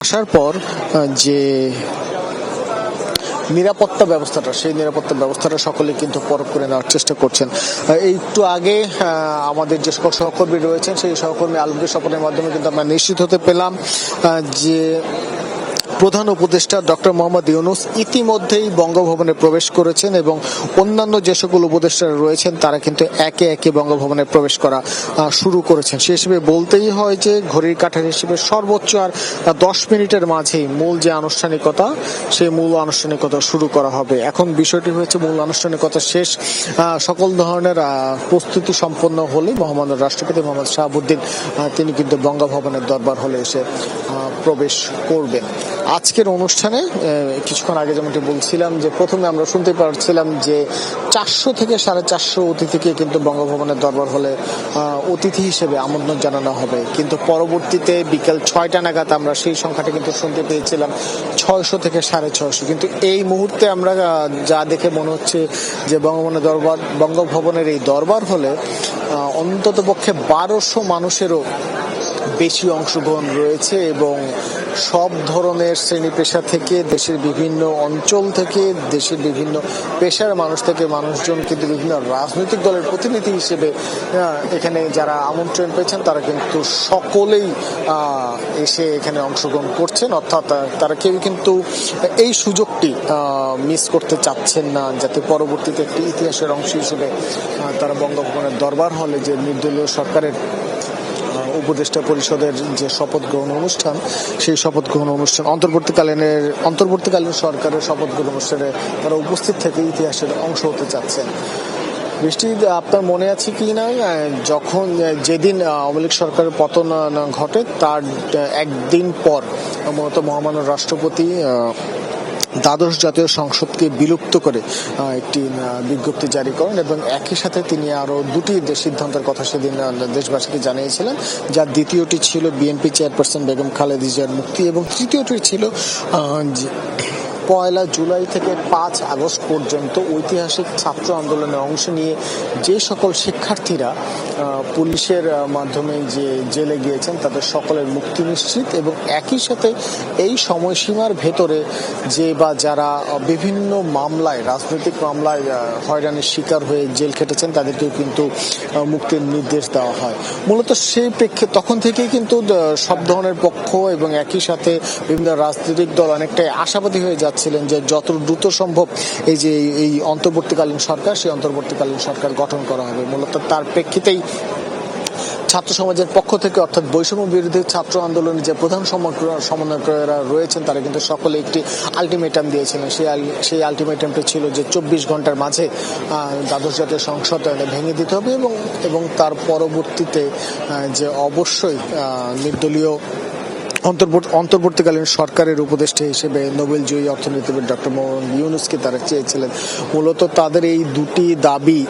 আসার পর যে নিরাপত্তা ব্যবস্থাটা, সেই নিরাপত্তা ব্যবস্থাটা সকলে কিন্তু পরখ করে নেওয়ার চেষ্টা করছেন। এই একটু আগে আমাদের যে সকল সহকর্মী রয়েছেন সেই সহকর্মী আলমগীর স্বপনের মাধ্যমে কিন্তু আমরা নিশ্চিত হতে পেলাম যে প্রধান উপদেষ্টা ডক্টর মোহাম্মদ ইউনূস ইতিমধ্যেই বঙ্গভবনে প্রবেশ করেছেন এবং অন্যান্য যে সকল উপদেষ্টারা রয়েছেন তারা কিন্তু একে একে বঙ্গভবনে প্রবেশ করা শুরু করেছেন। সে হিসেবে বলতেই হয় যে ঘড়ির কাঁটার হিসেবে সর্বোচ্চ আর 10 মিনিটের মাঝেই মূল যে আনুষ্ঠানিকতা, সেই মূল আনুষ্ঠানিকতা শুরু করা হবে। এখন বিষয়টি হয়েছে মূল আনুষ্ঠানিকতা শেষ, সকল ধরনের প্রস্তুতি সম্পন্ন হলে মহামান্য রাষ্ট্রপতি মোহাম্মদ শাহাবুদ্দিন তিনি কিন্তু বঙ্গভবনের দরবার হলে এসে প্রবেশ করবেন। আজকের অনুষ্ঠানে কিছুক্ষণ আগে যেমনটি বলছিলাম যে প্রথমে আমরা শুনতে পারছিলাম যে 400 থেকে 450 অতিথিকে কিন্তু বঙ্গভবনের দরবার হলে অতিথি হিসেবে আমন্ত্রণ জানানো হবে, কিন্তু পরবর্তীতে বিকেল 6টা নাগাদ আমরা সেই সংখ্যাটা কিন্তু শুনতে পেয়েছিলাম 600 থেকে 650। কিন্তু এই মুহূর্তে আমরা যা দেখে মনে হচ্ছে যে বঙ্গভবনের এই দরবার হলে অন্তত পক্ষে 1200 মানুষেরও বেশি অংশগ্রহণ রয়েছে এবং সব ধরনের শ্রেণী পেশা থেকে, দেশের বিভিন্ন অঞ্চল থেকে, দেশের বিভিন্ন পেশার মানুষ থেকে মানুষজন কিন্তু বিভিন্ন রাজনৈতিক দলের প্রতিনিধি হিসেবে এখানে যারা আমন্ত্রণ পেয়েছেন তারা কিন্তু সকলেই এসে এখানে অংশগ্রহণ করছেন। অর্থাৎ তারা কেউ কিন্তু এই সুযোগটি মিস করতে চাচ্ছেন না, যাতে পরবর্তীতে একটি ইতিহাসের অংশ হিসেবে তারা বঙ্গভবনের দরবার হলে যে নির্দলীয় সরকারের উপদেষ্টা পরিষদের যে শপথ গ্রহণ অনুষ্ঠান, সেই শপথ গ্রহণ অনুষ্ঠান অন্তর্বর্তীকালীন সরকারের শপথ গ্রহণ অনুষ্ঠানে তারা উপস্থিত থেকে ইতিহাসের অংশ হতে চাচ্ছেন। বৃষ্টি, আপনার মনে আছে কি না, যখন যেদিন আওয়ামী লীগ সরকারের পতন ঘটে তার একদিন পর মূলত মহামান্য রাষ্ট্রপতি দ্বাদশ জাতীয় সংসদকে বিলুপ্ত করে একটি বিজ্ঞপ্তি জারি করেন এবং একই সাথে তিনি আরো দুটি সিদ্ধান্তের কথা সেদিন দেশবাসীকে জানিয়েছিলেন, যার দ্বিতীয়টি ছিল বিএনপি চেয়ারপারসন বেগম খালেদা জিয়ার মুক্তি এবং তৃতীয়টি ছিল 1 জুলাই থেকে 5 আগস্ট পর্যন্ত ঐতিহাসিক ছাত্র আন্দোলনে অংশ নিয়ে যে সকল শিক্ষার্থীরা পুলিশের মাধ্যমে যে জেলে গিয়েছেন তাদের সকলের মুক্তি নিশ্চিত এবং একই সাথে এই সময়সীমার ভেতরে যে বা যারা বিভিন্ন মামলায়, রাজনৈতিক মামলায় হয়রানির শিকার হয়ে জেল খেটেছেন তাদেরকেও কিন্তু মুক্তির নির্দেশ দেওয়া হয়। মূলত সেই প্রেক্ষিতে তখন থেকেই কিন্তু সব ধরনের পক্ষ এবং একই সাথে বিভিন্ন রাজনৈতিক দল অনেকটাই আশাবাদী হয়ে যাচ্ছে যে যত দ্রুত সম্ভব এই অন্তর্বর্তীকালীন সরকার, সেই অন্তর্বর্তীকালীন সরকার গঠন করা হবে। মূলত তার প্রেক্ষিতেই ছাত্র সমাজের পক্ষ থেকে, অর্থাৎ বৈষম্য বিরোধী ছাত্র আন্দোলনের যে প্রধান সমন্বয়করা রয়েছেন তারা কিন্তু সকলে একটি আলটিমেটাম দিয়েছিলেন। সেই আলটিমেটামটি ছিল যে 24 ঘন্টার মাঝে দ্বাদশ জাতীয় সংসদ ভেঙে দিতে হবে এবং তার পরবর্তীতে যে অবশ্যই নির্দলীয় অন্তর্বর্তীকালীন সরকারের উপদেষ্টা হিসেবে নোবেলজয়ী অর্থনীতিবিদ ডক্টর মোহাম্মদ ইউনূসকে তারা চেয়েছিলেন। মূলত তাদের এই দুটি দাবি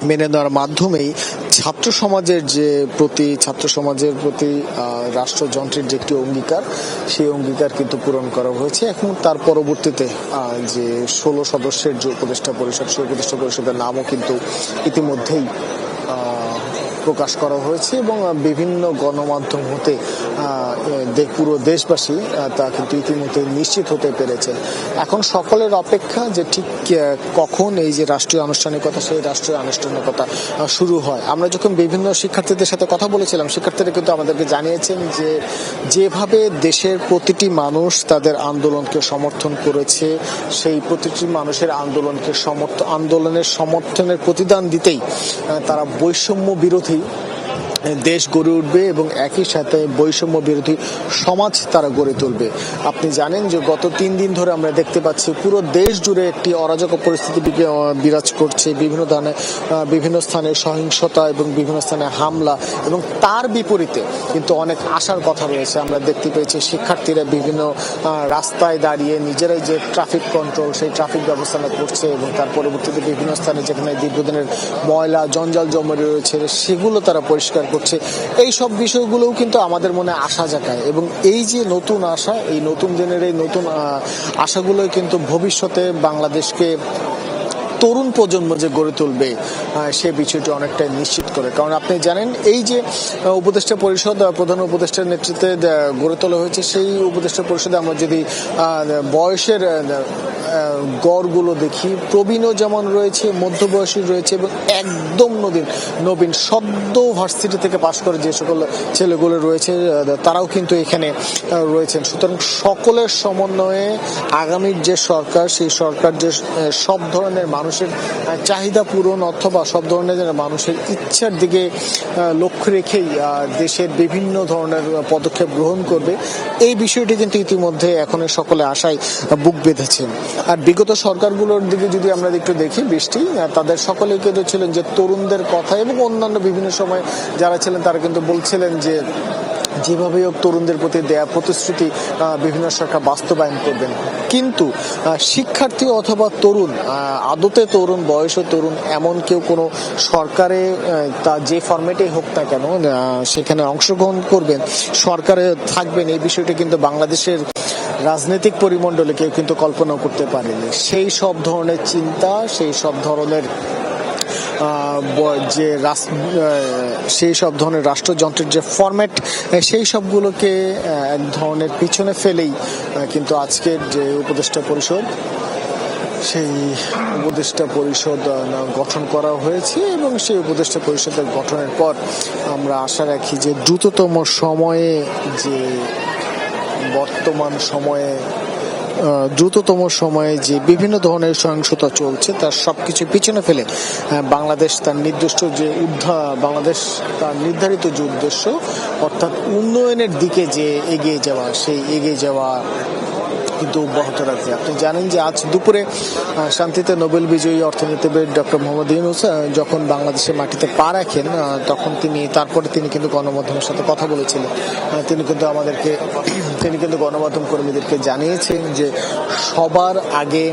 মেনে নেওয়ার মাধ্যমেই ছাত্র সমাজের প্রতি রাষ্ট্রযন্ত্রের যে একটি অঙ্গীকার, সেই অঙ্গীকার কিন্তু পূরণ করা হয়েছে। এখন তার পরবর্তীতে যে 16 সদস্যের যে উপদেষ্টা পরিষদ, সেই উপদেষ্টা পরিষদের নামও কিন্তু ইতিমধ্যেই প্রকাশ করা হয়েছে এবং বিভিন্ন গণমাধ্যম হতে পুরো দেশবাসী তা কিন্তু ইতিমধ্যে নিশ্চিত হতে পেরেছে। এখন সকলের অপেক্ষা যে ঠিক কখন এই যে রাষ্ট্রীয় আনুষ্ঠানিকতা, সেই রাষ্ট্রীয় আনুষ্ঠানিকতা শুরু হয়। আমরা যখন বিভিন্ন শিক্ষার্থীদের সাথে কথা বলেছিলাম, শিক্ষার্থীরা কিন্তু আমাদেরকে জানিয়েছেন যে যেভাবে দেশের প্রতিটি মানুষ তাদের আন্দোলনকে সমর্থন করেছে, সেই প্রতিটি মানুষের আন্দোলনের সমর্থনের প্রতিদান দিতেই তারা বৈষম্য বিরোধী দেশ গড়ে উঠবে এবং একই সাথে বৈষম্য বিরোধী সমাজ তারা গড়ে তুলবে। আপনি জানেন যে গত 3 দিন ধরে আমরা দেখতে পাচ্ছি পুরো দেশ জুড়ে একটি অরাজক পরিস্থিতি বিরাজ করছে, বিভিন্ন স্থানে সহিংসতা এবং বিভিন্ন স্থানে হামলা, এবং তার বিপরীতে কিন্তু অনেক আশার কথা রয়েছে। আমরা দেখতে পেয়েছি শিক্ষার্থীরা বিভিন্ন রাস্তায় দাঁড়িয়ে নিজেরাই যে ট্রাফিক কন্ট্রোল, সেই ট্রাফিক ব্যবস্থা করছে এবং তার পরবর্তীতে বিভিন্ন স্থানে যেখানে দীর্ঘদিনের ময়লা জঞ্জাল জমে রয়েছে সেগুলো তারা পরিষ্কার করছে। এই সব বিষয়গুলোও কিন্তু আমাদের মনে আশা জাগায় এবং এই যে নতুন আশা, এই নতুন দিনের এই নতুন আশাগুলোই কিন্তু ভবিষ্যতে বাংলাদেশকে তরুণ প্রজন্ম যে গড়ে তুলবে সে বিষয়টি অনেকটাই নিশ্চিত করে। কারণ আপনি জানেন এই যে উপদেষ্টা পরিষদ প্রধান উপদেষ্টার নেতৃত্বে গড়ে তোলা হয়েছে, সেই উপদেষ্টা পরিষদে আমরা যদি বয়সের গড়গুলো দেখি, প্রবীণও যেমন রয়েছে, মধ্যবয়সী রয়েছে এবং একদম নবীন সদ্য ভার্সিটি থেকে পাশ করে যে সকল ছেলেগুলো রয়েছে তারাও কিন্তু এখানে রয়েছেন। সুতরাং সকলের সমন্বয়ে আগামীর যে সরকার, সেই সরকার যে সব ধরনের মানুষের চাহিদা পূরণ অথবা সব ধরনের মানুষের ইচ্ছার দিকে লক্ষ্য রেখেই দেশের বিভিন্ন ধরনের পদক্ষেপ গ্রহণ করবে, এই বিষয়টি কিন্তু ইতিমধ্যে এখন সকলে আশায় বুক বেঁধেছে। আর বিগত সরকারগুলোর দিকে যদি আমরা একটু দেখি, বৃষ্টি তাদের সকলেই কিন্তু ছিলেন যে তরুণদের কথা এবং অন্যান্য বিভিন্ন সময় যারা ছিলেন তারা কিন্তু বলছিলেন যে যেভাবে হোক তরুণদের প্রতি দেয়া প্রতিশ্রুতি বিভিন্ন সরকার বাস্তবায়ন করবেন। কিন্তু শিক্ষার্থী অথবা তরুণ, আদতে তরুণ, বয়সও তরুণ, এমন কেউ কোনো সরকারে তা যে ফরম্যাটেই হোক না কেন সেখানে অংশগ্রহণ করবেন, সরকারে থাকবেন, এই বিষয়টা কিন্তু বাংলাদেশের রাজনৈতিক পরিমণ্ডলে কেউ কিন্তু কল্পনা করতে পারেনি। সেই সব ধরনের চিন্তা, সেই সব ধরনের যে সেই সব ধরনের রাষ্ট্রযন্ত্রের যে ফরম্যাট, সেই সবগুলোকে এক ধরনের পিছনে ফেলেই কিন্তু আজকের যে উপদেষ্টা পরিষদ, সেই উপদেষ্টা পরিষদ গঠন করা হয়েছে এবং সেই উপদেষ্টা পরিষদের গঠনের পর আমরা আশা রাখি যে দ্রুততম সময়ে, যে বর্তমান সময়ে যে বিভিন্ন ধরনের সহিংসতা চলছে তার সবকিছু পিছনে ফেলে বাংলাদেশ তার নির্ধারিত যে উদ্দেশ্য, অর্থাৎ উন্নয়নের দিকে যে এগিয়ে যাওয়া, সেই এগিয়ে যাওয়া কিন্তু অব্যাহত রাখবে। আপনি জানেন যে আজ দুপুরে শান্তিতে নোবেল বিজয়ী অর্থনীতিবিদ ডক্টর মোহাম্মদ ইউনূস যখন বাংলাদেশের মাটিতে পা রাখেন তখন তারপরে তিনি কিন্তু গণমাধ্যমের সাথে কথা বলেছিলেন। তিনি কিন্তু গণমাধ্যম কর্মীদেরকে জানিয়েছেন যে সবার আগে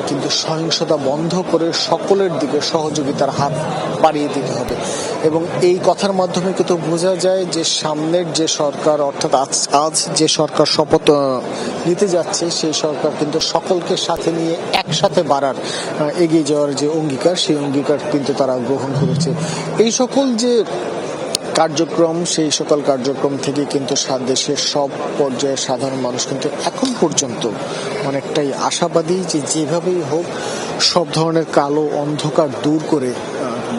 কিন্তু সহিংসতা বন্ধ করে সকলের দিকে সহযোগিতার হাত বাড়িয়ে দিতে হবে। এবং এই কথার মাধ্যমে কিন্তু বোঝা যায় যে সামনের যে সরকার, অর্থাৎ আজ যে সরকার শপথ নিতে যাচ্ছে, সেই সরকার কিন্তু সকলকে সাথে নিয়ে একসাথে বাড়ার, এগিয়ে যাওয়ার যে অঙ্গীকার, সেই অঙ্গীকার কিন্তু তারা গ্রহণ করেছে। এই সকল যে কার্যক্রম, সেই সকল কার্যক্রম থেকে কিন্তু দেশের সব পর্যায়ের সাধারণ মানুষ কিন্তু এখন পর্যন্ত অনেকটাই আশাবাদী যে যেভাবেই হোক সব ধরনের কালো অন্ধকার দূর করে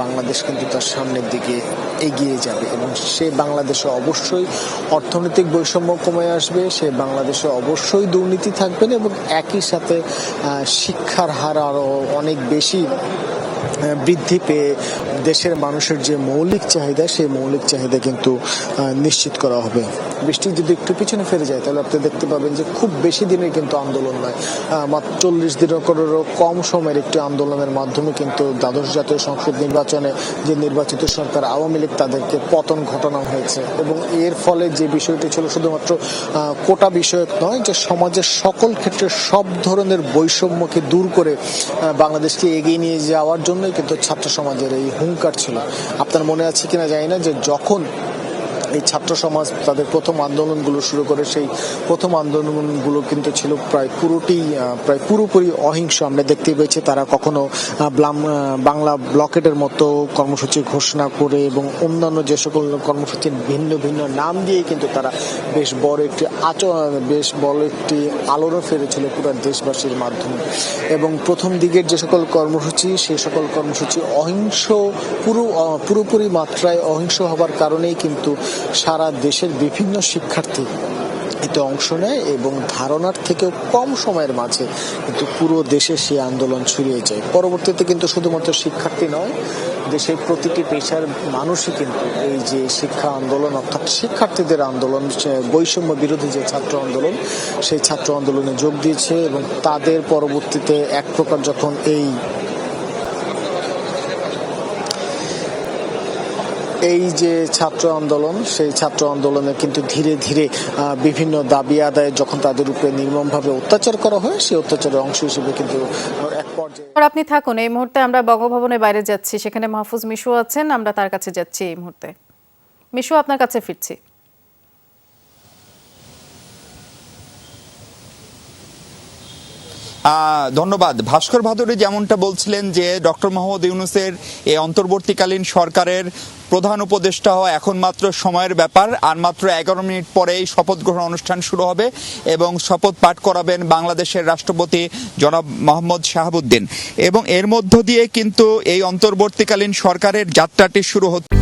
বাংলাদেশ কিন্তু তার সামনের দিকে এগিয়ে যাবে এবং সে বাংলাদেশে অবশ্যই অর্থনৈতিক বৈষম্য কমে আসবে, সে বাংলাদেশে অবশ্যই দুর্নীতি থাকবে না এবং একই সাথে শিক্ষার হার আরও অনেক বেশি বৃদ্ধি পেয়ে দেশের মানুষের যে মৌলিক চাহিদা, সেই মৌলিক চাহিদা কিন্তু নিশ্চিত করা হবে। বৃষ্টি যদি একটু পিছনে ফিরে যায় তাহলে আপনি দেখতে পাবেন যে খুব বেশি দিনের কিন্তু আন্দোলন নয়, মাত্র 40 দিনেরও কম সময়ের একটি আন্দোলনের মাধ্যমে কিন্তু দ্বাদশ জাতীয় সংসদ নির্বাচনে যে নির্বাচিত সরকার আওয়ামী লীগ তাদেরকে পতন ঘটানো হয়েছে। এবং এর ফলে যে বিষয়টি ছিল শুধুমাত্র কোটা বিষয়ক নয়, যে সমাজের সকল ক্ষেত্রে সব ধরনের বৈষম্যকে দূর করে বাংলাদেশকে এগিয়ে নিয়ে যাওয়ার জন্যই কিন্তু ছাত্র সমাজের এই হুঙ্কার ছিল। আপনার মনে আছে কিনা জানি না যে যখন এই ছাত্র সমাজ তাদের প্রথম আন্দোলনগুলো শুরু করে, সেই প্রথম আন্দোলনগুলো কিন্তু ছিল প্রায় পুরোপুরি অহিংস। আমরা দেখতে পেয়েছি তারা কখনো বাংলা ব্লকেটের মতো কর্মসূচি ঘোষণা করে এবং অন্যান্য যে সকল কর্মসূচির ভিন্ন ভিন্ন নাম দিয়ে কিন্তু তারা বেশ বড় একটি আলোড়ন ফেলেছিল পুরো দেশবাসীর মাধ্যমে। এবং প্রথম দিকের যে সকল কর্মসূচি, সেই সকল কর্মসূচি পুরোপুরি মাত্রায় অহিংস হবার কারণেই কিন্তু সারা দেশের বিভিন্ন শিক্ষার্থী এতে অংশ নেয় এবং ধারণার থেকেও কম সময়ের মাঝে কিন্তু পুরো দেশে সেই আন্দোলন ছড়িয়ে যায়। পরবর্তীতে কিন্তু শুধুমাত্র শিক্ষার্থী নয়, দেশের প্রতিটি পেশার মানুষই কিন্তু এই যে শিক্ষা আন্দোলন, অর্থাৎ শিক্ষার্থীদের আন্দোলন, বৈষম্য বিরোধী যে ছাত্র আন্দোলন, সেই ছাত্র আন্দোলনে যোগ দিয়েছে এবং তাদের পরবর্তীতে এক প্রকার যখন এই যে ছাত্র আন্দোলন, সেই ছাত্র আন্দোলনে কিন্তু ধীরে ধীরে বিভিন্ন দাবি আদায়ে যখন তাদের উপরে নির্মমভাবে অত্যাচার করা হয়, সেই অত্যাচারের অংশ হিসেবে কিন্তু এক পর্যায়ে। আপনি থাকুন, এই মুহূর্তে আমরা বঙ্গভবনের বাইরে যাচ্ছি, সেখানে মাহফুজ মিশু আছেন, আমরা তার কাছে যাচ্ছি এই মুহূর্তে। মিশু, আপনার কাছে ফিরছি। ধন্যবাদ। ভাস্কর ভাদুরী যেমনটা বলছিলেন যে ডক্টর মোহাম্মদ ইউনূসের এই অন্তর্বর্তীকালীন সরকারের প্রধান উপদেষ্টা হওয়া এখন মাত্র সময়ের ব্যাপার, আর মাত্র 11 মিনিট পরেই শপথ গ্রহণ অনুষ্ঠান শুরু হবে এবং শপথ পাঠ করাবেন বাংলাদেশের রাষ্ট্রপতি জনাব মোহাম্মদ শাহাবুদ্দিন, এবং এর মধ্য দিয়ে কিন্তু এই অন্তর্বর্তীকালীন সরকারের যাত্রাটি শুরু হচ্ছে।